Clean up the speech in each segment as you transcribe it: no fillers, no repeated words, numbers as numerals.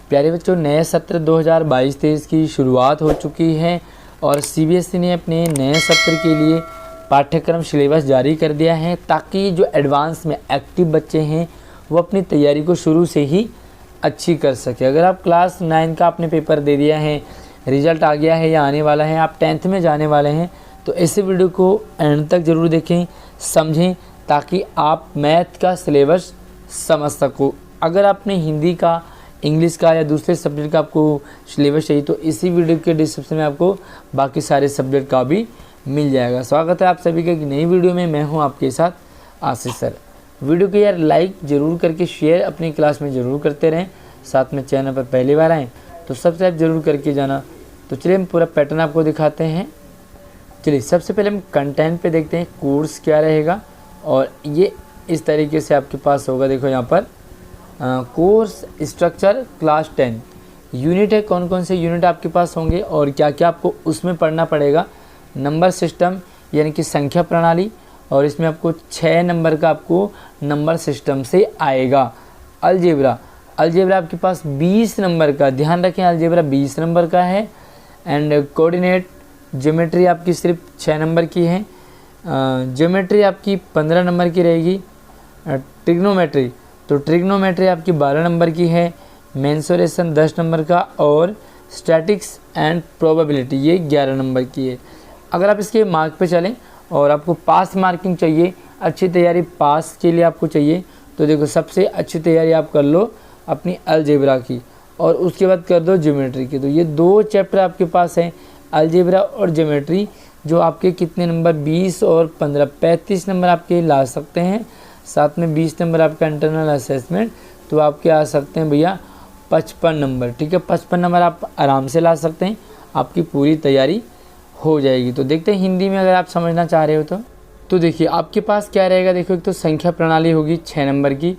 प्यारे बच्चों, नए सत्र 2022-23 की शुरुआत हो चुकी है और सीबीएसई ने अपने नए सत्र के लिए पाठ्यक्रम सिलेबस जारी कर दिया है ताकि जो एडवांस में एक्टिव बच्चे हैं वो अपनी तैयारी को शुरू से ही अच्छी कर सके। अगर आप क्लास 9 का आपने पेपर दे दिया है, रिजल्ट आ गया है या आने वाला है, आप 10th में जाने वाले हैं, तो इस वीडियो को एंड तक ज़रूर देखें, समझें, ताकि आप मैथ का सिलेबस समझ सको। अगर आपने हिंदी का, इंग्लिश का या दूसरे सब्जेक्ट का आपको सिलेबस चाहिए तो इसी वीडियो के डिस्क्रिप्शन में आपको बाकी सारे सब्जेक्ट का भी मिल जाएगा। स्वागत है आप सभी का एक नई वीडियो में। मैं हूं आपके साथ आशीष सर। वीडियो को यार लाइक ज़रूर करके शेयर अपनी क्लास में ज़रूर करते रहें। साथ में चैनल पर पहली बार आएँ तो सब्सक्राइब ज़रूर करके जाना। तो चलिए हम पूरा पैटर्न आपको दिखाते हैं। चलिए सबसे पहले हम कंटेंट पे देखते हैं कोर्स क्या रहेगा, और ये इस तरीके से आपके पास होगा। देखो यहाँ पर कोर्स स्ट्रक्चर क्लास 10 यूनिट है। कौन कौन से यूनिट आपके पास होंगे और क्या क्या आपको उसमें पढ़ना पड़ेगा। नंबर सिस्टम यानी कि संख्या प्रणाली, और इसमें आपको 6 नंबर का आपको नंबर सिस्टम से आएगा। अलजेब्रा आपके पास 20 नंबर का, ध्यान रखें अलजेब्रा 20 नंबर का है। एंड कोऑर्डिनेट ज्योमेट्री आपकी सिर्फ 6 नंबर की है। ज्योमेट्री आपकी 15 नंबर की रहेगी। ट्रिग्नोमेट्री, तो ट्रिग्नोमेट्री आपकी 12 नंबर की है। मेंसुरेशन 10 नंबर का, और स्टैटिक्स एंड प्रोबेबिलिटी ये 11 नंबर की है। अगर आप इसके मार्क पे चलें और आपको पास मार्किंग चाहिए, अच्छी तैयारी पास के लिए आपको चाहिए, तो देखो सबसे अच्छी तैयारी आप कर लो अपनी अलजेब्रा की, और उसके बाद कर दो ज्योमेट्री की। तो ये 2 चैप्टर आपके पास हैं, अलजेब्रा और ज्योमेट्री, जो आपके कितने नंबर 20 और 15 35 नंबर आपके ला सकते हैं। साथ में 20 नंबर आपका इंटरनल असेसमेंट, तो आपके आ सकते हैं भैया 55 नंबर। ठीक है, 55 नंबर आप आराम से ला सकते हैं, आपकी पूरी तैयारी हो जाएगी। तो देखते हैं हिंदी में अगर आप समझना चाह रहे हो तो देखिए आपके पास क्या रहेगा। देखो एक तो संख्या प्रणाली होगी 6 नंबर की।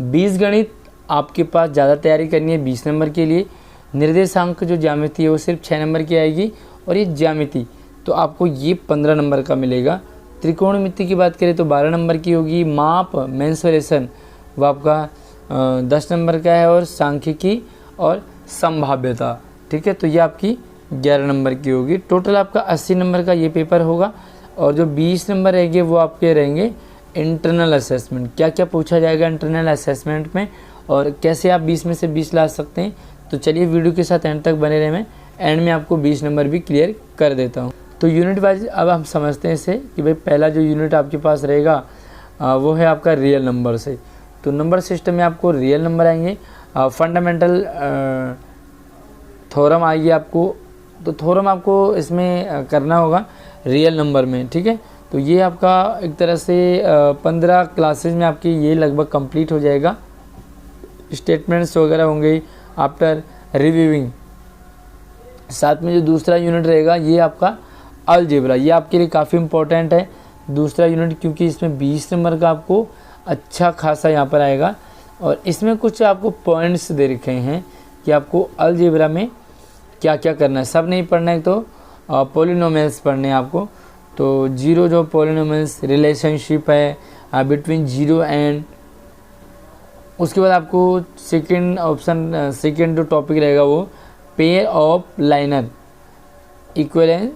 बीजगणित आपके पास ज़्यादा तैयारी करनी है 20 नंबर के लिए। निर्देशांक जो ज्यामिति है वो सिर्फ 6 नंबर की आएगी, और ये ज्यामिति तो आपको ये 15 नंबर का मिलेगा। त्रिकोणमिति की बात करें तो 12 नंबर की होगी। माप मेंसुरेशन वो आपका 10 नंबर का है, और सांख्यिकी और संभाव्यता, ठीक है, तो ये आपकी 11 नंबर की होगी। टोटल आपका 80 नंबर का ये पेपर होगा, और जो 20 नंबर रहेंगे वो आपके रहेंगे इंटरनल असेसमेंट। क्या क्या पूछा जाएगा इंटरनल असेसमेंट में, और कैसे आप 20 में से 20 ला सकते हैं। तो चलिए वीडियो के साथ एंड तक बने रहे। मैं एंड में आपको 20 नंबर भी क्लियर कर देता हूँ। तो यूनिट वाइज अब हम समझते हैं इसे कि भाई पहला जो यूनिट आपके पास रहेगा वो है आपका रियल नंबर से। तो नंबर सिस्टम में आपको रियल नंबर आएंगे। फंडामेंटल थ्योरम आएगी आपको, तो थ्योरम आपको इसमें करना होगा रियल नंबर में। ठीक है, तो ये आपका एक तरह से 15 क्लासेज में आपकी ये लगभग कंप्लीट हो जाएगा। स्टेटमेंट्स वगैरह होंगे आफ्टर रिव्यूइंग। साथ में जो दूसरा यूनिट रहेगा ये आपका अलजेब्रा, ये आपके लिए काफ़ी इम्पोर्टेंट है दूसरा यूनिट, क्योंकि इसमें 20 नंबर का आपको अच्छा खासा यहाँ पर आएगा। और इसमें कुछ आपको पॉइंट्स दे रखे हैं कि आपको अलजेब्रा में क्या क्या करना है। सब नहीं पढ़ना है, तो पॉलिनोमियल्स पढ़ने हैं आपको। तो जीरो जो पॉलिनोमियल्स रिलेशनशिप है बिटवीन जीरो एंड, उसके बाद आपको सेकेंड ऑप्शन, सेकेंड जो टॉपिक रहेगा वो pair of liner equivalent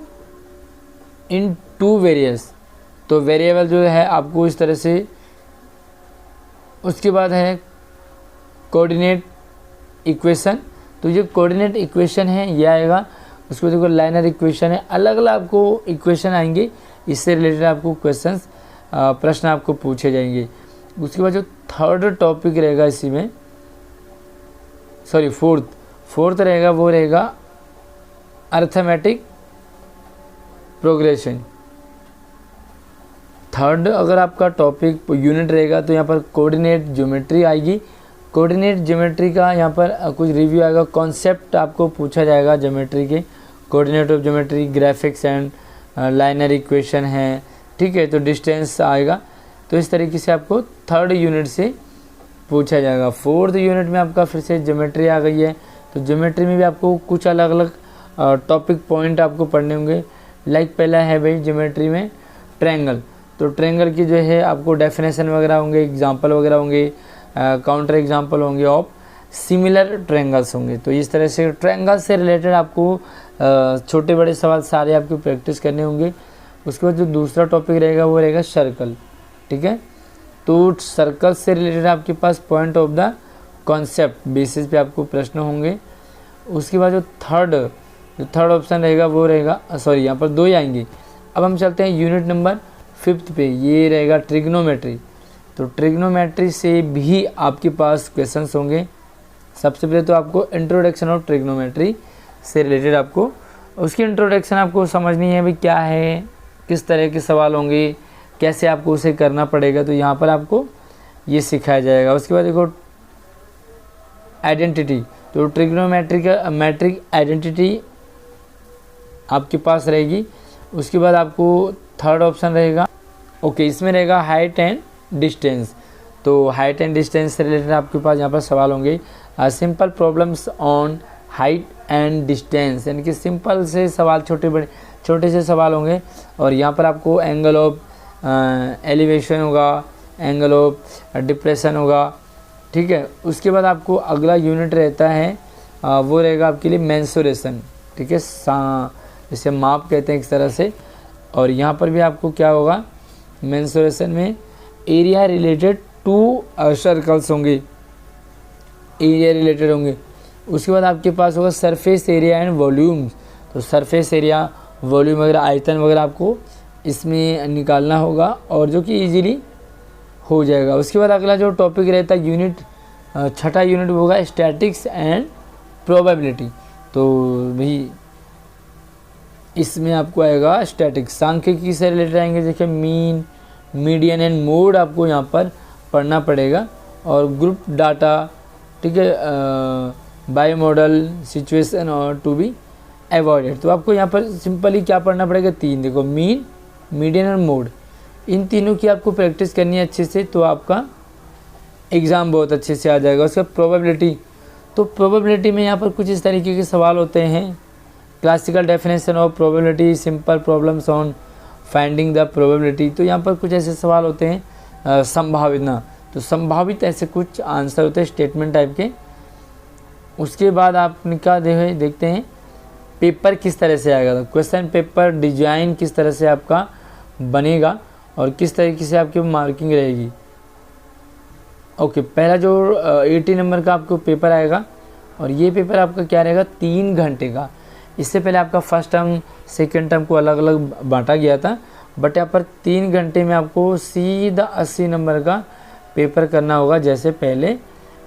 in 2 variables. तो वेरिएबल जो है आपको इस तरह से। उसके बाद है कोऑर्डिनेट इक्वेशन, तो ये कोऑर्डिनेट इक्वेशन है ये आएगा। उसको देखो लाइनर इक्वेशन है, अलग अलग आपको इक्वेशन आएंगे, इससे रिलेटेड आपको क्वेश्चंस प्रश्न आपको पूछे जाएंगे। उसके बाद जो थर्ड टॉपिक रहेगा इसी में, सॉरी फोर्थ रहेगा, वो रहेगा अर्थमेटिक प्रोग्रेशन। थर्ड अगर आपका टॉपिक यूनिट रहेगा तो यहाँ पर कोऑर्डिनेट ज्योमेट्री आएगी। कोऑर्डिनेट ज्योमेट्री का यहाँ पर कुछ रिव्यू आएगा, कॉन्सेप्ट आपको पूछा जाएगा ज्योमेट्री के। Coordinate of geometry, graphics and liner equation है, ठीक है, तो डिस्टेंस आएगा। तो इस तरीके से आपको थर्ड यूनिट से पूछा जाएगा। फोर्थ यूनिट में आपका फिर से ज्योमेट्री आ गई है, तो ज्योमेट्री में भी आपको कुछ अलग अलग टॉपिक पॉइंट आपको पढ़ने होंगे। लाइक पहला है भाई ज्योमेट्री में ट्रायंगल, तो ट्रायंगल की जो है आपको डेफिनेशन वगैरह होंगे, एग्जांपल वगैरह होंगे, काउंटर एग्जांपल होंगे ऑफ सिमिलर ट्रायंगल्स होंगे। तो इस तरह से ट्रायंगल से रिलेटेड आपको छोटे बड़े सवाल सारे आपको प्रैक्टिस करने होंगे। उसके बाद जो दूसरा टॉपिक रहेगा वो रहेगा सर्कल, ठीक है। तो सर्कल से रिलेटेड आपके पास point of the concept basis पे आपको प्रश्न होंगे। उसके बाद जो थर्ड ऑप्शन रहेगा वो रहेगा, सॉरी यहाँ पर 2 ही आएंगे। अब हम चलते हैं यूनिट नंबर 5 पे, ये रहेगा ट्रिग्नोमेट्री। तो ट्रिग्नोमेट्री से भी आपके पास क्वेश्चंस होंगे। सबसे पहले तो आपको इंट्रोडक्शन ऑफ ट्रिग्नोमेट्री से रिलेटेड आपको उसकी इंट्रोडक्शन आपको समझनी है, भाई क्या है, किस तरह के सवाल होंगे, कैसे आपको उसे करना पड़ेगा। तो यहाँ पर आपको ये सिखाया जाएगा। उसके बाद देखो आइडेंटिटी, तो मैट्रिक आइडेंटिटी आपके पास रहेगी। उसके बाद आपको थर्ड ऑप्शन रहेगा, ओके, इसमें रहेगा हाइट एंड डिस्टेंस। तो हाइट एंड डिस्टेंस से रिलेटेड आपके पास यहाँ पर सवाल होंगे। Simple problems on height and distance, यानी कि सिंपल से सवाल, छोटे से सवाल होंगे। और यहाँ पर आपको एंगल ऑफ एलिवेशन होगा, एंगल ऑफ डिप्रेशन होगा, ठीक है। उसके बाद आपको अगला यूनिट रहता है वो रहेगा आपके लिए मेंसुरेशन, ठीक है, जिसे माप कहते हैं एक तरह से। और यहाँ पर भी आपको क्या होगा, मेंसुरेशन में एरिया रिलेटेड 2 सर्कल्स होंगे, एरिया रिलेटेड होंगे। उसके बाद आपके पास होगा सरफेस एरिया एंड वॉल्यूम। तो सरफेस एरिया, वॉल्यूम वगैरह, आयतन वगैरह आपको इसमें निकालना होगा, और जो कि इजीली हो जाएगा। उसके बाद अगला जो टॉपिक रहता है यूनिट, छठा यूनिट होगा स्टैटिक्स एंड प्रोबेबिलिटी। तो भी इसमें आपको आएगा स्टैटिक्स, सांख्यिकी से रिलेटेड आएंगे। देखिए मीन, मीडियन एंड मोड आपको यहाँ पर पढ़ना पड़ेगा। और ग्रुप डाटा, ठीक है, बाई मॉडल, सिचुएशन और टू बी अवॉइडेड। तो आपको यहाँ पर सिंपली क्या पढ़ना पड़ेगा, 3, देखो मीन, मीडियन और मोड, इन तीनों की आपको प्रैक्टिस करनी है अच्छे से, तो आपका एग्ज़ाम बहुत अच्छे से आ जाएगा। उसका प्रोबेबिलिटी, तो प्रोबेबिलिटी में यहाँ पर कुछ इस तरीके के सवाल होते हैं। Classical definition of probability, simple problems on finding the probability. तो यहाँ पर कुछ ऐसे सवाल होते हैं। संभावना, तो संभावित ऐसे कुछ आंसर होते हैं स्टेटमेंट टाइप के। उसके बाद आप क्या देखते हैं, पेपर किस तरह से आएगा, क्वेश्चन पेपर डिजाइन किस तरह से आपका बनेगा और किस तरीके से आपकी मार्किंग रहेगी। ओके, पहला जो 80 नंबर का आपको पेपर आएगा, और ये पेपर आपका क्या रहेगा, 3 घंटे का। इससे पहले आपका फर्स्ट टर्म सेकेंड टर्म को अलग अलग बांटा गया था, बट यहाँ पर 3 घंटे में आपको सीधा 80 नंबर का पेपर करना होगा, जैसे पहले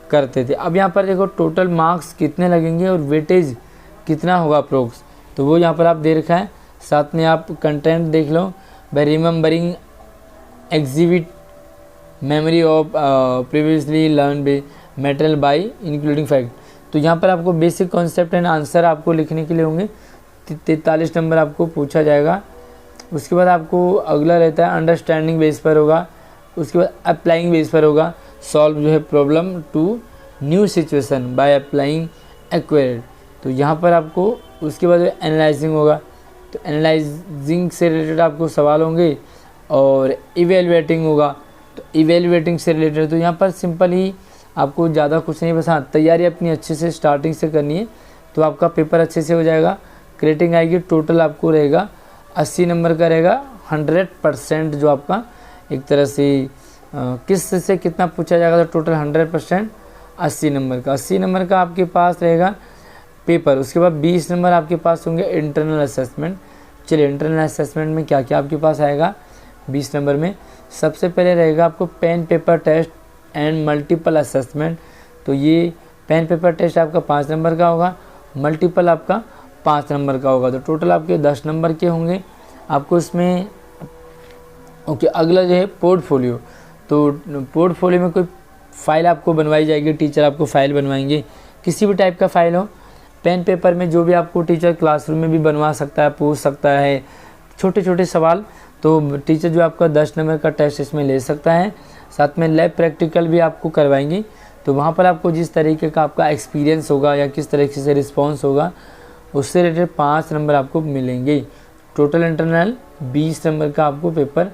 करते थे। अब यहाँ पर देखो टोटल मार्क्स कितने लगेंगे और वेटेज कितना होगा अप्रोक्स, तो वो यहाँ पर आप दे रखा है। साथ में आप कंटेंट देख लो, by remembering exhibit memory of previously learn material by including fact. तो यहाँ पर आपको बेसिक कॉन्सेप्ट एंड आंसर आपको लिखने के लिए होंगे, 43 नंबर आपको पूछा जाएगा। उसके बाद आपको अगला रहता है अंडरस्टैंडिंग बेस पर होगा। उसके बाद अप्लाइंग बेस पर होगा, सॉल्व जो है problem to new situation by applying acquired. तो यहाँ पर आपको उसके बाद एनालाइजिंग होगा, तो एनालाइजिंग से रिलेटेड आपको सवाल होंगे। और इवेलुएटिंग होगा, तो इवेलुएटिंग से रिलेटेड, तो यहाँ पर सिंपल ही आपको ज़्यादा कुछ नहीं, बस हाँ तैयारी अपनी अच्छे से स्टार्टिंग से करनी है, तो आपका पेपर अच्छे से हो जाएगा। क्रेडिटिंग आएगी, टोटल आपको रहेगा 80 नंबर का रहेगा। 100% जो आपका एक तरह से किस से कितना पूछा जाएगा, तो टोटल 100% 80 नंबर का। 80 नंबर का आपके पास रहेगा पेपर। उसके बाद 20 नंबर आपके पास होंगे इंटरनल असेसमेंट। चलिए इंटरनल असेसमेंट में क्या क्या आपके पास आएगा 20 नंबर में। सबसे पहले रहेगा आपको pen paper test and multiple assessment. तो ये पेन पेपर टेस्ट आपका 5 नंबर का होगा, मल्टीपल आपका 5 नंबर का होगा, तो टोटल आपके 10 नंबर के होंगे आपको इसमें। ओके, अगला जो है पोर्टफोलियो। तो पोर्टफोलियो में कोई फाइल आपको बनवाई जाएगी, टीचर आपको फाइल बनवाएंगे, किसी भी टाइप का फाइल हो। पेन पेपर में जो भी आपको टीचर क्लासरूम में भी बनवा सकता है, पूछ सकता है छोटे छोटे सवाल, तो टीचर जो आपका 10 नंबर का टेस्ट इसमें ले सकता है। साथ में लैब प्रैक्टिकल भी आपको करवाएंगे, तो वहाँ पर आपको जिस तरीके का आपका एक्सपीरियंस होगा या किस तरीके से रिस्पॉन्स होगा, उससे रिलेटेड 5 नंबर आपको मिलेंगे। टोटल इंटरनल 20 नंबर का आपको पेपर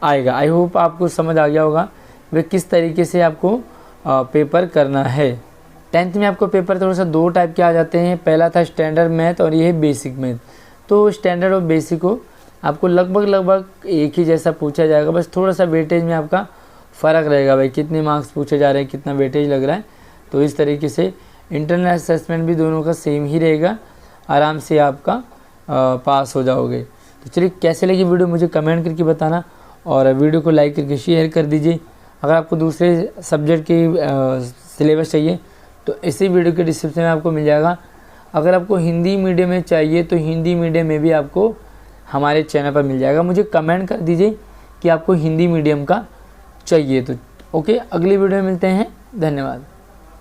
आएगा। आई होप आपको समझ आ गया होगा वे किस तरीके से आपको पेपर करना है। 10th में आपको पेपर थोड़ा सा 2 टाइप के आ जाते हैं, पहला था स्टैंडर्ड मैथ और ये है बेसिक मैथ। तो स्टैंडर्ड और बेसिक को आपको लगभग एक ही जैसा पूछा जाएगा, बस थोड़ा सा वेटेज में आपका फ़र्क रहेगा भाई, कितने मार्क्स पूछे जा रहे हैं, कितना वेटेज लग रहा है। तो इस तरीके से इंटरनल असेसमेंट भी दोनों का सेम ही रहेगा, आराम से आपका पास हो जाओगे। तो चलिए कैसे लगी वीडियो मुझे कमेंट करके बताना, और वीडियो को लाइक करके शेयर कर दीजिए। अगर आपको दूसरे सब्जेक्ट की सिलेबस चाहिए तो इसी वीडियो के डिस्क्रिप्शन में आपको मिल जाएगा। अगर आपको हिंदी मीडियम में चाहिए तो हिंदी मीडियम में भी आपको हमारे चैनल पर मिल जाएगा। मुझे कमेंट कर दीजिए कि आपको हिंदी मीडियम का चाहिए तो। ओके, अगली वीडियो में मिलते हैं, धन्यवाद।